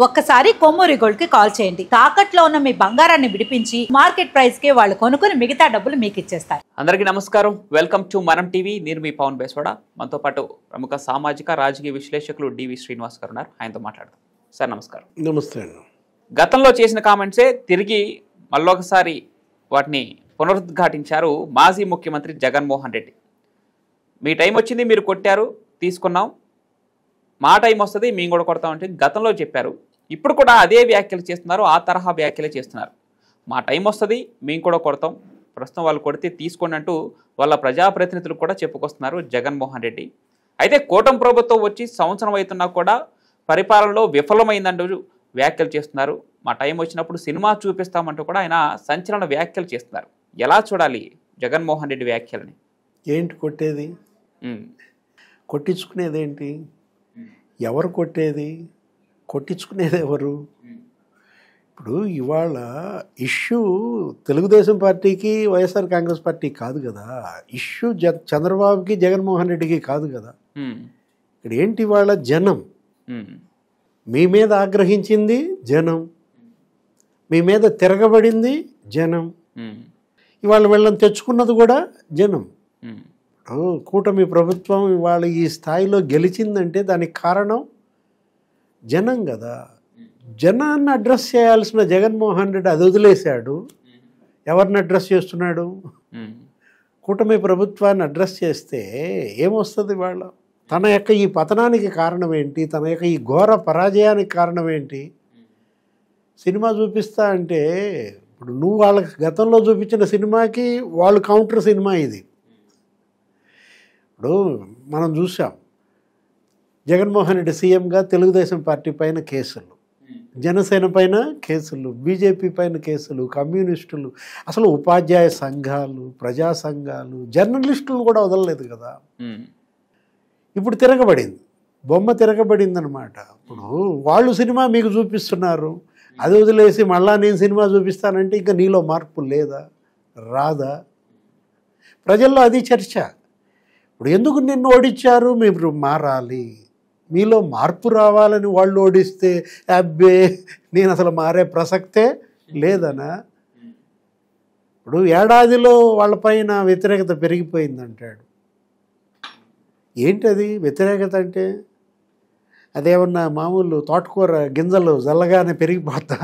ఒక్కసారి కొమ్మూరి గోల్డ్ కి కాల్ చేయండి. తాకట్లో ఉన్న మీ బంగారాన్ని విడిపించి మార్కెట్ ప్రైస్ కి వాళ్ళు కొనుక్కుని మిగతా డబ్బులు మీకు ఇచ్చేస్తారు. అందరికీ నమస్కారం. వెల్కమ్ టు మనం టీవీ. నేను మీ పవన్ బేస్వాడ. మనతో పాటు ప్రముఖ సామాజిక రాజకీయ విశ్లేషకులు డివి శ్రీనివాస్ గారు ఉన్నారు. ఆయనతో మాట్లాడదాం. సార్ నమస్కారం. నమస్తే అండి. గతంలో చేసిన కామెంట్సే తిరిగి మళ్ళొకసారి వాటిని పునరుద్ఘాటించారు మాజీ ముఖ్యమంత్రి జగన్మోహన్ రెడ్డి. మీ టైం వచ్చింది, మీరు కొట్టారు, తీసుకున్నాం, మా టైం వస్తుంది మేము కూడా కొడతామంటే గతంలో చెప్పారు. ఇప్పుడు కూడా అదే వ్యాఖ్యలు చేస్తున్నారు, ఆ తరహా వ్యాఖ్యలే చేస్తున్నారు. మా టైం వస్తుంది మేము కూడా కొడతాం, ప్రస్తుతం వాళ్ళు కొడితే తీసుకోండి అంటూ వాళ్ళ ప్రజాప్రతినిధులు కూడా చెప్పుకొస్తున్నారు జగన్మోహన్ రెడ్డి. అయితే కూటమి ప్రభుత్వం వచ్చి సంవత్సరం అవుతున్నా కూడా పరిపాలనలో విఫలమైందంటూ వ్యాఖ్యలు చేస్తున్నారు. మా టైం వచ్చినప్పుడు సినిమా చూపిస్తామంటూ కూడా ఆయన సంచలన వ్యాఖ్యలు చేస్తున్నారు. ఎలా చూడాలి జగన్మోహన్ రెడ్డి వ్యాఖ్యలని? ఏంటి కొట్టేది? కొట్టించుకునేదేంటి? ఎవరు కొట్టేది? కొట్టించుకునేది ఎవరు? ఇప్పుడు ఇవాళ ఇష్యూ తెలుగుదేశం పార్టీకి వైఎస్ఆర్ కాంగ్రెస్ పార్టీ కాదు కదా. ఇష్యూ చంద్రబాబుకి జగన్మోహన్ రెడ్డికి కాదు కదా. ఇక్కడ ఏంటి? ఇవాళ జనం మీ మీద ఆగ్రహించింది, జనం మీ మీద తిరగబడింది, జనం ఇవాళ వీళ్ళని తెచ్చుకున్నది కూడా జనం. కూటమి ప్రభుత్వం ఇవాళ ఈ స్థాయిలో గెలిచిందంటే దానికి కారణం జనం కదా. జనాన్ని అడ్రస్ చేయాల్సిన జగన్మోహన్ రెడ్డి అది వదిలేశాడు. ఎవరిని అడ్రస్ చేస్తున్నాడు? కూటమి ప్రభుత్వాన్ని అడ్రస్ చేస్తే ఏమొస్తుంది? ఇవాళ తన యొక్క ఈ పతనానికి కారణం ఏంటి? తన యొక్క ఈ ఘోర పరాజయానికి కారణం ఏంటి? సినిమా చూపిస్తా అంటే ఇప్పుడు నువ్వు వాళ్ళకి గతంలో చూపించిన సినిమాకి వాళ్ళు కౌంటర్ సినిమా ఇది. ఇప్పుడు మనం చూసాం, జగన్మోహన్ రెడ్డి సీఎంగా తెలుగుదేశం పార్టీ పైన కేసులు, జనసేన పైన కేసులు, బీజేపీ పైన కేసులు, కమ్యూనిస్టులు, అసలు ఉపాధ్యాయ సంఘాలు, ప్రజా సంఘాలు, జర్నలిస్టులు కూడా వదలలేదు కదా. ఇప్పుడు తిరగబడింది, బొమ్మ తిరగబడింది అనమాట. ఇప్పుడు వాళ్ళు సినిమా మీకు చూపిస్తున్నారు, అది వదిలేసి మళ్ళా నేను సినిమా చూపిస్తానంటే ఇంకా నీలో మార్పు లేదా, రాదా? ప్రజల్లో అది చర్చ. ఇప్పుడు ఎందుకు నిన్ను ఓడించారు? మీరు మారాలి, మీలో మార్పు రావాలని వాళ్ళు ఓడిస్తే అబ్బే నేను అసలు మారే ప్రసక్తే లేదనా? ఇప్పుడు ఏడాదిలో వాళ్ళపైన వ్యతిరేకత పెరిగిపోయిందంటాడు. ఏంటది వ్యతిరేకత అంటే? అదేమన్నా మామూలు తోటకూర గింజలు జల్లగానే పెరిగిపోతా?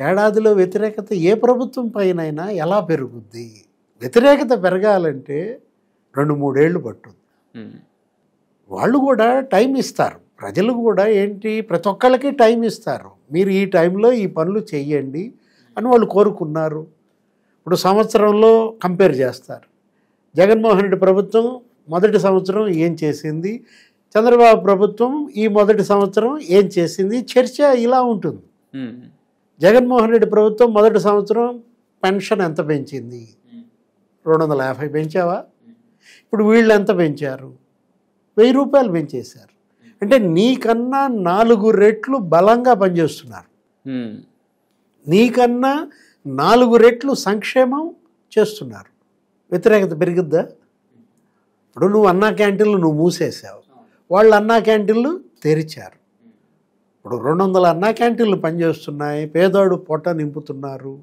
ఏడాదిలో వ్యతిరేకత ఏ ప్రభుత్వం పైనైనా ఎలా పెరుగుద్ది? వ్యతిరేకత పెరగాలంటే 2-3 ఏళ్ళు పట్టుద్ది. వాళ్ళు కూడా టైం ఇస్తారు, ప్రజలు కూడా ఏంటి ప్రతి ఒక్కళ్ళకి టైం ఇస్తారు. మీరు ఈ టైంలో ఈ పనులు చెయ్యండి అని వాళ్ళు కోరుకున్నారు. ఇప్పుడు సంవత్సరంలో కంపేర్ చేస్తారు. జగన్మోహన్ రెడ్డి ప్రభుత్వం మొదటి సంవత్సరం ఏం చేసింది, చంద్రబాబు ప్రభుత్వం ఈ మొదటి సంవత్సరం ఏం చేసింది, చర్చ ఇలా ఉంటుంది. జగన్మోహన్ రెడ్డి ప్రభుత్వం మొదటి సంవత్సరం పెన్షన్ ఎంత పెంచింది? 250 పెంచావా? ఇప్పుడు వీళ్ళు ఎంత పెంచారు? 1000 రూపాయలు పెంచేశారు. అంటే నీకన్నా 4 రెట్లు బలంగా పనిచేస్తున్నారు, నీకన్నా 4 రెట్లు సంక్షేమం చేస్తున్నారు. వ్యతిరేకత పెరిగిద్దా? ఇప్పుడు నువ్వు అన్నా క్యాంటీన్లు నువ్వు మూసేసావు, వాళ్ళు అన్నా క్యాంటీన్లు తెరిచారు. ఇప్పుడు 200 అన్నా క్యాంటీన్లు పనిచేస్తున్నాయి, పేదోడు పొట్ట నింపుతున్నారు.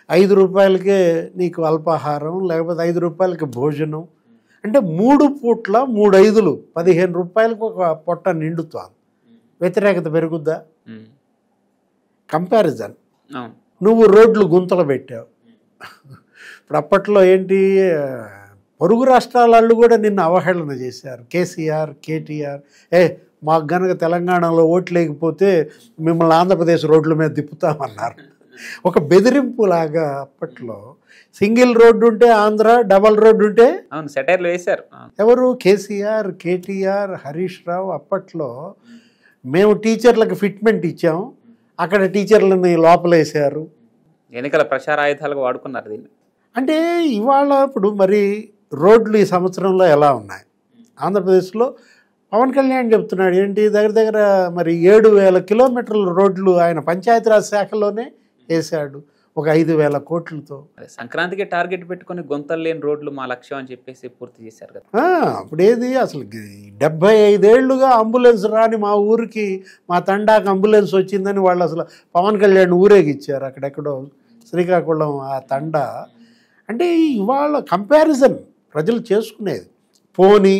5 రూపాయలకే నీకు అల్పాహారం, లేకపోతే 5 రూపాయలకి భోజనం. అంటే 3 పూట్ల 3 5లు 15 రూపాయలకు ఒక పొట్ట నిండుతుంది. వ్యతిరేకత పెరుగుద్దా? కంపారిజన్. నువ్వు రోడ్లు గుంతలు పెట్టావు. ఇప్పుడు అప్పట్లో ఏంటి, పొరుగు రాష్ట్రాల వాళ్ళు కూడా నిన్ను అవహేళన చేశారు. కేసీఆర్, కేటీఆర్, మాకు గనక తెలంగాణలో ఓట్లు లేకపోతే మిమ్మల్ని ఆంధ్రప్రదేశ్ రోడ్ల మీద తిప్పుతామన్నారు. ఒక బెదిరింపులాగా అప్పట్లో సింగిల్ రోడ్డు ఉంటే ఆంధ్ర, డబల్ రోడ్డు ఉంటే సెటైర్లు వేశారు. ఎవరు? కేసీఆర్, కేటీఆర్, హరీష్ రావు. అప్పట్లో మేము టీచర్లకు ఫిట్మెంట్ ఇచ్చాం, అక్కడ టీచర్లని లోపలేశారు. ఎన్నికల ప్రచార ఆయుధాలుగా వాడుకున్నారు దీన్ని. అంటే ఇవాళ ఇప్పుడు మరి రోడ్లు ఈ సంవత్సరంలో ఎలా ఉన్నాయి? ఆంధ్రప్రదేశ్లో పవన్ కళ్యాణ్ చెప్తున్నాడు ఏంటి, దగ్గర దగ్గర మరి 7000 కిలోమీటర్ల రోడ్లు ఆయన పంచాయతీరాజ్ శాఖలోనే వేశాడు. ఒక 5,000 కోట్లతో. అదే సంక్రాంతికి టార్గెట్ పెట్టుకొని గుంతలు లేని రోడ్లు మా లక్ష్యం అని చెప్పేసి పూర్తి చేశారు కదా. అప్పుడేది అసలు 75 ఏళ్ళుగా అంబులెన్స్ రాని మా ఊరికి మా తండాకు అంబులెన్స్ వచ్చిందని వాళ్ళు అసలు పవన్ కళ్యాణ్ ఊరేగిచ్చారు అక్కడెక్కడో శ్రీకాకుళం ఆ తండా. అంటే ఇవాళ కంపారిజన్ ప్రజలు చేసుకునేది. పోనీ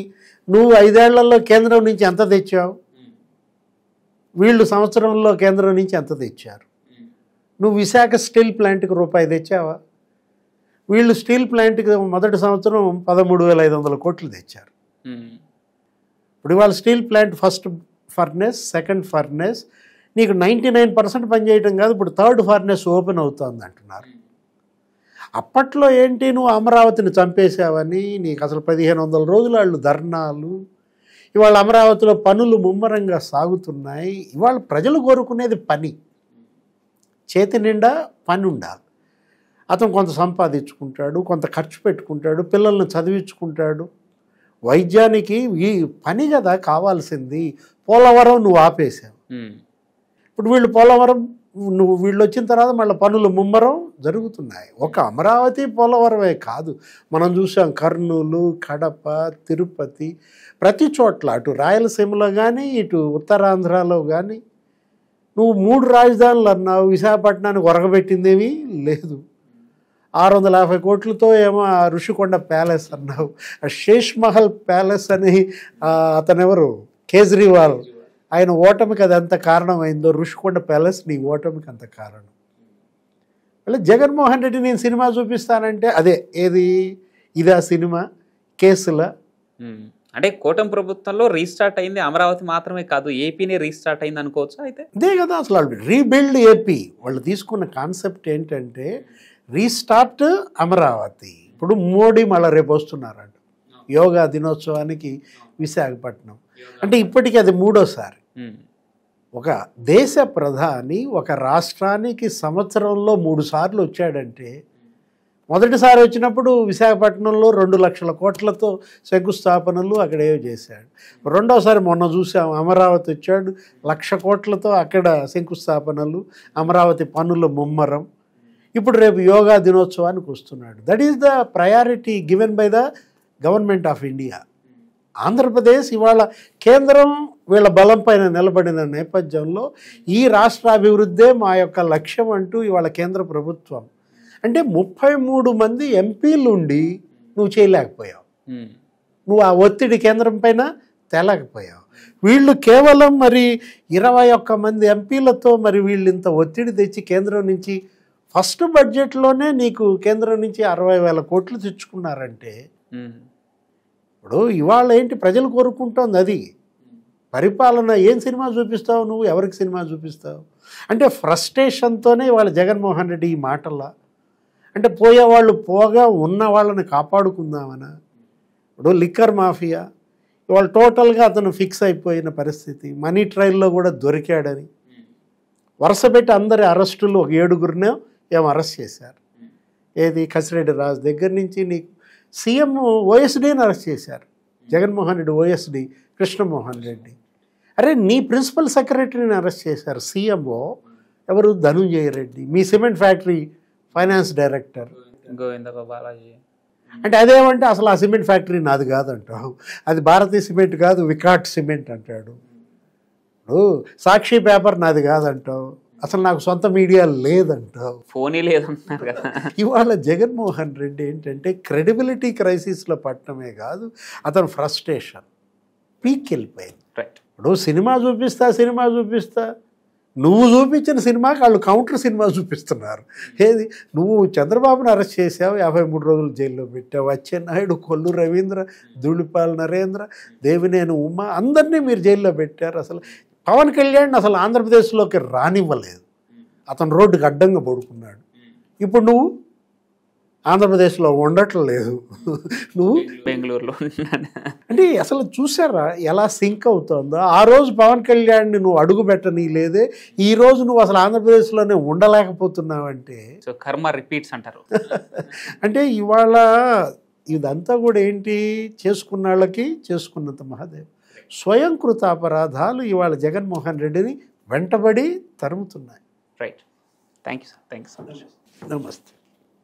నువ్వు 5 ఏళ్లలో కేంద్రం నుంచి ఎంత తెచ్చావు, వీళ్ళు సంవత్సరంలో కేంద్రం నుంచి ఎంత తెచ్చారు. నువ్వు విశాఖ స్టీల్ ప్లాంట్కి రూపాయి తెచ్చావా, వీళ్ళు స్టీల్ ప్లాంట్కి మొదటి సంవత్సరం 13,500 కోట్లు తెచ్చారు. ఇప్పుడు ఇవాళ steel plant first furnace second furnace నీకు 99% పనిచేయటం కాదు, ఇప్పుడు థర్డ్ ఫర్నెస్ ఓపెన్ అవుతుంది అంటున్నారు. అప్పట్లో ఏంటి నువ్వు అమరావతిని చంపేశావని నీకు అసలు 1500 రోజులు వాళ్ళు ధర్నాలు. ఇవాళ అమరావతిలో పనులు ముమ్మరంగా సాగుతున్నాయి. ఇవాళ ప్రజలు కోరుకునేది పని, చేతి నిండా పని ఉండాలి. అతను కొంత సంపాదించుకుంటాడు, కొంత ఖర్చు పెట్టుకుంటాడు, పిల్లల్ని చదివించుకుంటాడు. వైద్యానికి ఈ పని కదా కావాల్సింది. పోలవరం నువ్వు ఆపేశావు, ఇప్పుడు వీళ్ళు పోలవరం వీళ్ళు వచ్చిన తర్వాత మళ్ళీ పనులు ముమ్మరం జరుగుతున్నాయి. ఒక అమరావతి పోలవరమే కాదు, మనం చూసాం కర్నూలు, కడప, తిరుపతి, ప్రతి చోట్ల అటు రాయలసీమలో కానీ ఇటు ఉత్తరాంధ్రలో కానీ నువ్వు 3 రాజధానులు అన్నావు, విశాఖపట్నానికి ఒరగబెట్టిందేమీ లేదు. 650 కోట్లతో ఏమో ఆ ఋషికొండ ప్యాలెస్ అన్నావు, ఆ శేష్ మహల్ ప్యాలెస్ అని అతనెవరు కేజ్రీవాల్ ఆయన ఓటమికి అది ఎంత కారణమైందో, ఋషికొండ ప్యాలెస్ నీ ఓటమికి అంత కారణం. మళ్ళీ జగన్మోహన్ రెడ్డి నేను సినిమా చూపిస్తానంటే అదే ఏది ఇదా సినిమా కేసుల. అంటే కూటమి ప్రభుత్వంలో రీస్టార్ట్ అయింది అమరావతి మాత్రమే కాదు, ఏపీనే రీస్టార్ట్ అయింది అనుకోవచ్చు. అయితే అదే కదా అసలు వాళ్ళు రీబిల్డ్ ఏపీ వాళ్ళు తీసుకున్న కాన్సెప్ట్ ఏంటంటే రీస్టార్ట్ అమరావతి. ఇప్పుడు మోడీ మళ్ళీ రేపు వస్తున్నారంట యోగా దినోత్సవానికి విశాఖపట్నం. అంటే ఇప్పటికీ అది 3వసారి. ఒక దేశ ప్రధాని ఒక రాష్ట్రానికి సంవత్సరంలో 3 సార్లు వచ్చాడంటే, మొదటిసారి వచ్చినప్పుడు విశాఖపట్నంలో 2 లక్షల కోట్లతో శంకుస్థాపనలు అక్కడేవో చేశాడు. రెండోసారి మొన్న చూసాం అమరావతి వచ్చాడు, 1,00,000 కోట్లతో అక్కడ శంకుస్థాపనలు, అమరావతి పనులు ముమ్మరం. ఇప్పుడు రేపు యోగా దినోత్సవానికి వస్తున్నాడు. That is the priority given by the government of India. Andhra Pradesh ఇవాళ కేంద్రం వీళ్ళ బలం పైన నిలబడిన నేపథ్యంలో ఈ రాష్ట్ర అభివృద్ధే మా యొక్క లక్ష్యం అంటూ ఇవాళ కేంద్ర ప్రభుత్వం. అంటే 33 మంది ఎంపీలు ఉండి నువ్వు చేయలేకపోయావు, నువ్వు ఆ ఒత్తిడి కేంద్రం పైన తేలేకపోయావు. వీళ్ళు కేవలం మరి 21 మంది ఎంపీలతో మరి వీళ్ళు ఇంత ఒత్తిడి తెచ్చి కేంద్రం నుంచి ఫస్ట్ బడ్జెట్లోనే నీకు కేంద్రం నుంచి 60,000 కోట్లు తెచ్చుకున్నారంటే, ఇప్పుడు ఇవాళ ఏంటి ప్రజలు కోరుకుంటోంది అది. పరిపాలన ఏం సినిమా చూపిస్తావు నువ్వు, ఎవరికి సినిమా చూపిస్తావు? అంటే ఫ్రస్ట్రేషన్తోనే ఇవాళ జగన్మోహన్ రెడ్డి ఈ మాటల్లా. అంటే పోయేవాళ్ళు పోగా ఉన్న వాళ్ళని కాపాడుకుందామనా? ఇప్పుడు లిక్కర్ మాఫియా ఇవాళ టోటల్గా అతను ఫిక్స్ అయిపోయిన పరిస్థితి. మనీ ట్రయల్లో కూడా దొరికాడని వరుసపెట్టి అందరి అరెస్టులు ఒక 7గురినే ఏమో అరెస్ట్ చేశారు. ఏది కసిరెడ్డి రాజు దగ్గర నుంచి నీకు సీఎం ఓఎస్డీని అరెస్ట్ చేశారు. జగన్మోహన్ రెడ్డి ఓఎస్డీ కృష్ణమోహన్ రెడ్డి. అరే నీ ప్రిన్సిపల్ సెక్రటరీని అరెస్ట్ చేశారు. సీఎంఓ ఎవరు? ధనుంజయ రెడ్డి, మీ సిమెంట్ ఫ్యాక్టరీ ఫైనాన్స్ డైరెక్టర్. అంటే అదేమంటే అసలు ఆ సిమెంట్ ఫ్యాక్టరీ నాది కాదంటావు, అది భారతీయ సిమెంట్ కాదు వికాట్ సిమెంట్ అంటాడు. ఇప్పుడు సాక్షి పేపర్ నాది కాదంటావు, అసలు నాకు సొంత మీడియా లేదంటావు, ఫోనే లేదంటున్నారు కదా. ఇవాళ జగన్మోహన్ రెడ్డి ఏంటంటే క్రెడిబిలిటీ క్రైసిస్లో పట్టడమే కాదు, అతను ఫ్రస్ట్రేషన్ పీక్ వెళ్ళిపోయింది. ఇప్పుడు సినిమా చూపిస్తా నువ్వు చూపించిన సినిమాకి వాళ్ళు కౌంటర్ సినిమా చూపిస్తున్నారు. ఏది నువ్వు చంద్రబాబుని అరెస్ట్ చేసావు, 53 రోజులు జైల్లో పెట్టావు, అచ్చెన్నాయుడు, కొల్లు రవీంద్ర, ధూళిపాల్ నరేంద్ర, దేవినేని ఉమా అందరినీ మీరు జైల్లో పెట్టారు. అసలు పవన్ కళ్యాణ్ అసలు ఆంధ్రప్రదేశ్లోకి రానివ్వలేదు, అతను రోడ్డుకి అడ్డంగా పడుకున్నాడు. ఇప్పుడు నువ్వు ఆంధ్రప్రదేశ్లో ఉండట్లేదు, నువ్వు బెంగళూరులో. అంటే అసలు చూసారా ఎలా సింక్ అవుతుందో? ఆ రోజు పవన్ కళ్యాణ్ని నువ్వు అడుగు పెట్టనీ లేదే, ఈ రోజు నువ్వు అసలు ఆంధ్రప్రదేశ్లోనే ఉండలేకపోతున్నావంటే సో కర్మ రిపీట్స్ అంటారు. అంటే ఇవాళ ఇదంతా కూడా ఏంటి, చేసుకున్న వాళ్ళకి చేసుకున్నంత మహాదేవ్. స్వయంకృత అపరాధాలు ఇవాళ జగన్మోహన్ రెడ్డిని వెంటబడి తరుముతున్నాయి. Right, thank you sir, thank you so much. నమస్తే.